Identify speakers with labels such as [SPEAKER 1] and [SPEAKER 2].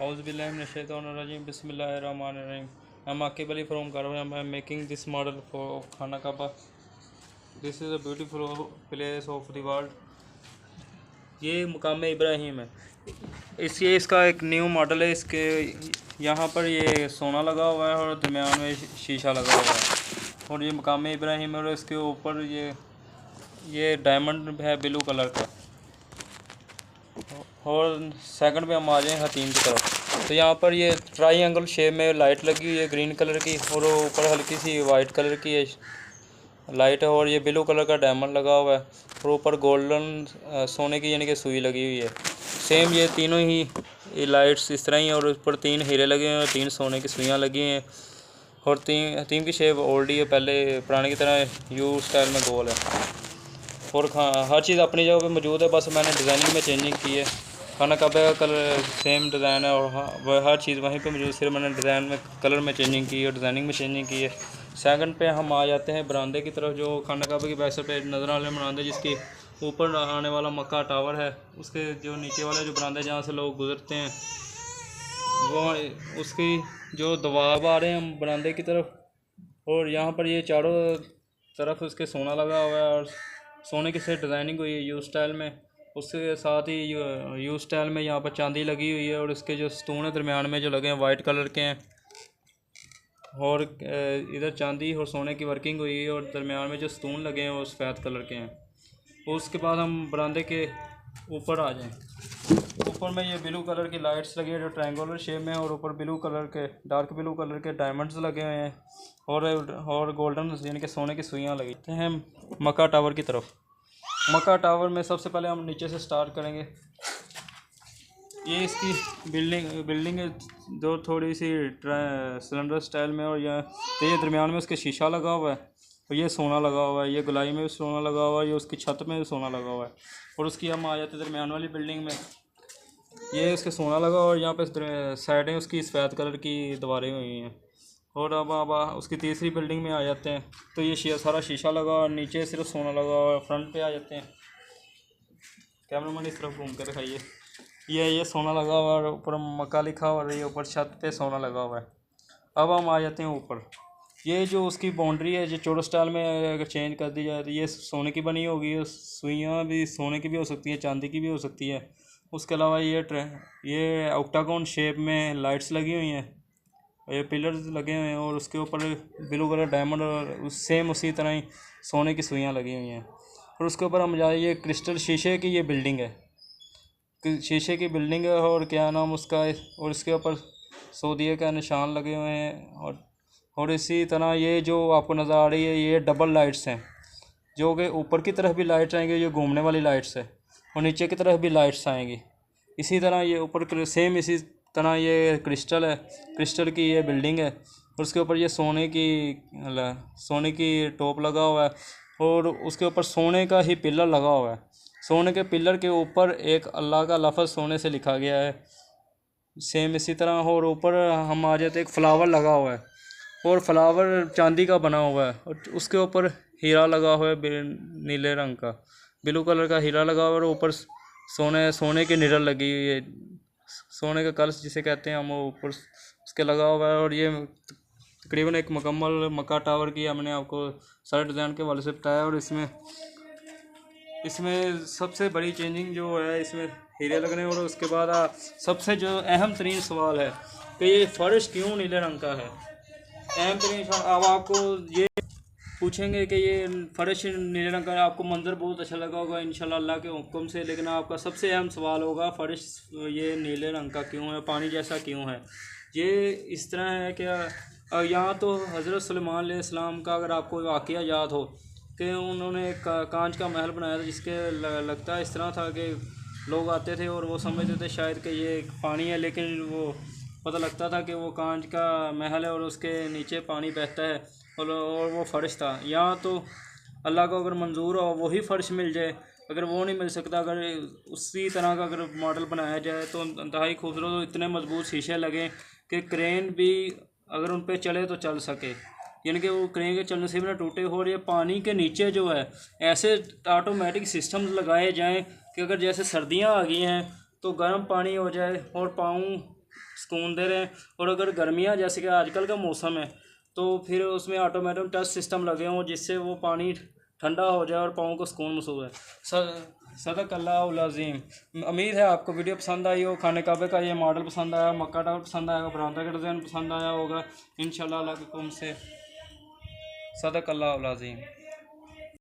[SPEAKER 1] Auzubillahiminash-shaytanir-rajim. Bismillahir-rahmanir-rahim. I'm Akib Ali from Karawan. I'm making this model for Khana Kaaba. This is a beautiful place of the world. ये मुकाम इब्राहिम है। इसका एक new model है। इसके यहाँ पर ये सोना लगा हुआ है और दरमियान में शीशा लगा हुआ है और ये मुकाम इब्राहिम है और इसके ऊपर ये डायमंड है ब्लू कलर का। और सेकंड पे हम आ जाएँ हतीम की तरफ। तो यहाँ पर ये ट्रायंगल शेप में लाइट लगी हुई है ग्रीन कलर की और ऊपर हल्की सी वाइट कलर की है लाइट है और ये ब्लू कलर का डायमंड लगा हुआ है और ऊपर गोल्डन सोने की यानी कि सुई लगी हुई है। सेम ये तीनों ही ये लाइट्स इस तरह ही है और ऊपर 3 हीरे लगे हुए हैं, 3 सोने की सुइयाँ लगी हैं और हतीम की शेप ओल्ड है, पहले पुराने की तरह यू स्टाइल में गोल है और हर चीज़ अपनी जगह पे मौजूद है। बस मैंने डिज़ाइनिंग में चेंजिंग की है। खाना काबा का कलर सेम डिज़ाइन है और हर चीज़ वहीं पे मौजूद, सिर्फ मैंने डिज़ाइन में कलर में चेंजिंग की है और डिज़ाइनिंग में चेंजिंग की है। सेकंड पे हम आ जाते हैं बरामदे की तरफ। जो खाना काबा की बैक साइड पे नज़र आने वाले बरामदे जिसकी ऊपर आने वाला मक्का टावर है, उसके जो नीचे वाले जो बरामदे जहाँ से लोग गुजरते हैं वो उसकी जो दबाव आ रहे हैं हम बरामदे की तरफ। और यहाँ पर ये चारों तरफ उसके सोना लगा हुआ है और सोने की से डिज़ाइनिंग हुई है यू स्टाइल में। उसके साथ ही यू स्टाइल में यहाँ पर चांदी लगी हुई है और इसके जो स्टोन है दरमियान में जो लगे हैं वाइट कलर के हैं और इधर चांदी और सोने की वर्किंग हुई है और दरमियान में जो स्टोन लगे हैं वो सफ़ेद कलर के हैं। उसके बाद हम बरामदे के ऊपर आ जाएं। ऊपर में ये ब्लू कलर की लाइट्स लगी है जो ट्रायंगुलर शेप में है और ऊपर ब्लू कलर के डार्क ब्लू कलर के डायमंड्स लगे हुए हैं और गोल्डन यानी कि सोने की सुइयाँ लगी हैं। मक्का टावर की तरफ। मक्का टावर में सबसे पहले हम नीचे से स्टार्ट करेंगे। ये इसकी बिल्डिंग है जो थोड़ी सी सिलेंडर स्टाइल में और ये दरमियान में उसके शीशा लगा हुआ है और ये सोना लगा हुआ है, ये गुलाई में भी सोना लगा हुआ है, ये उसकी छत में भी सोना लगा हुआ है। और उसकी हम आ जाते हैं दरमियान वाली बिल्डिंग में, ये उसके सोना लगा हुआ है और यहाँ पे साइडें उसकी सफ़ेद कलर की दीवारें हुई हैं। और अब उसकी तीसरी बिल्डिंग में आ जाते हैं तो ये सारा शीशा लगा और नीचे सिर्फ सोना लगा हुआ है। फ्रंट पे आ जाते हैं, कैमरामैन इस तरफ घूम कर दिखाइए। ये सोना लगा हुआ है और ऊपर मक्का लिखा हुआ है, ये ऊपर छत पे सोना लगा हुआ है। अब हम आ जाते हैं ऊपर। ये जो उसकी बाउंड्री है जो चौड़ा स्टाइल में अगर चेंज कर दी जाए तो ये सोने की बनी होगी, सुइयाँ भी सोने की भी हो सकती है, चांदी की भी हो सकती है। उसके अलावा ये ऑक्टागोन शेप में लाइट्स लगी हुई हैं, ये पिलर्स लगे हुए हैं और उसके ऊपर ब्लू कलर डायमंड और सेम उसी तरह ही सोने की सुइयाँ लगी हुई हैं। और उसके ऊपर हम जाए, ये क्रिस्टल शीशे की ये बिल्डिंग है, शीशे की बिल्डिंग है और क्या नाम उसका है और इसके ऊपर सऊदीया का निशान लगे हुए हैं। और इसी तरह ये जो आपको नज़र आ रही है ये डबल लाइट्स हैं जो कि ऊपर की तरफ भी लाइट्स आएंगी, जो घूमने वाली लाइट्स है और नीचे की तरफ भी लाइट्स आएंगी। इसी तरह ये ऊपर सेम इसी तरह ये क्रिस्टल है, क्रिस्टल की ये बिल्डिंग है और उसके ऊपर ये सोने की टॉप लगा हुआ है और उसके ऊपर सोने का ही पिलर लगा हुआ है। सोने के पिलर के ऊपर एक अल्लाह का लफ्ज़ सोने से लिखा गया है। सेम इसी तरह और ऊपर हम आ जाते एक फ्लावर लगा हुआ है और फ्लावर चांदी का बना हुआ है और उसके ऊपर हीरा लगा हुआ है नीले रंग का, ब्लू कलर का हीरा लगा हुआ है और ऊपर सोने की निडल लगी हुई है, सोने का कलश जिसे कहते हैं हम, वो ऊपर उसके लगा हुआ है। और ये तकरीबन एक मुकम्मल मक्का टावर की हमने आपको सारे डिज़ाइन के वाले से बताया। और इसमें सबसे बड़ी चेंजिंग जो है इसमें हीरे लगने और उसके बाद सबसे जो अहम तरीन सवाल है कि ये फ़र्श क्यों नीले रंग का है। अहम तरीन अब आपको ये पूछेंगे कि ये फ़र्श नीले रंग का है, आपको मंजर बहुत अच्छा लगा होगा इंशाल्लाह अल्लाह के हुक्म से, लेकिन आपका सबसे अहम सवाल होगा फ़र्श ये नीले रंग का क्यों है, पानी जैसा क्यों है। ये इस तरह है कि यहाँ तो हज़रत सुलेमान अलैहिस्सलाम का अगर आपको वाक़या याद हो कि उन्होंने एक कांच का महल बनाया था जिसके लगता इस तरह था कि लोग आते थे और वो समझते थे शायद कि ये पानी है, लेकिन वो पता लगता था कि वो कांच का महल है और उसके नीचे पानी बहता है और वो फ़र्श था। यहाँ तो अल्लाह को अगर मंजूर हो वही फ़र्श मिल जाए, अगर वो नहीं मिल सकता, अगर उसी तरह का अगर मॉडल बनाया जाए तो इंतहाई खूबसूरत और इतने मजबूत शीशे लगें कि क्रेन भी अगर उन पर चले तो चल सके, यानी कि वो क्रेन के चलने से भी ना टूटे। और ये पानी के नीचे जो है ऐसे ऑटोमेटिक सिस्टम्स लगाए जाएं कि अगर जैसे सर्दियां आ गई हैं तो गर्म पानी हो जाए और पाँव
[SPEAKER 2] सुकून दे रहे हैं। और अगर गर्मियाँ जैसे कि आजकल का मौसम है तो फिर उसमें ऑटोमेटिक टच सिस्टम लगे हों जिससे वो पानी ठंडा हो जाए और पाँव को सुकून महसूस है। सदक अल्लाह अज़ीम। उम्मीद है आपको वीडियो पसंद आई हो। खाने काबे का ये मॉडल पसंद आया, मक्का टावर पसंद आया, बरामदा का डिज़ाइन पसंद आया होगा। इंशाल्लाह अल्लाह के हुक्म से। सदक अल्लाह अज़ीम।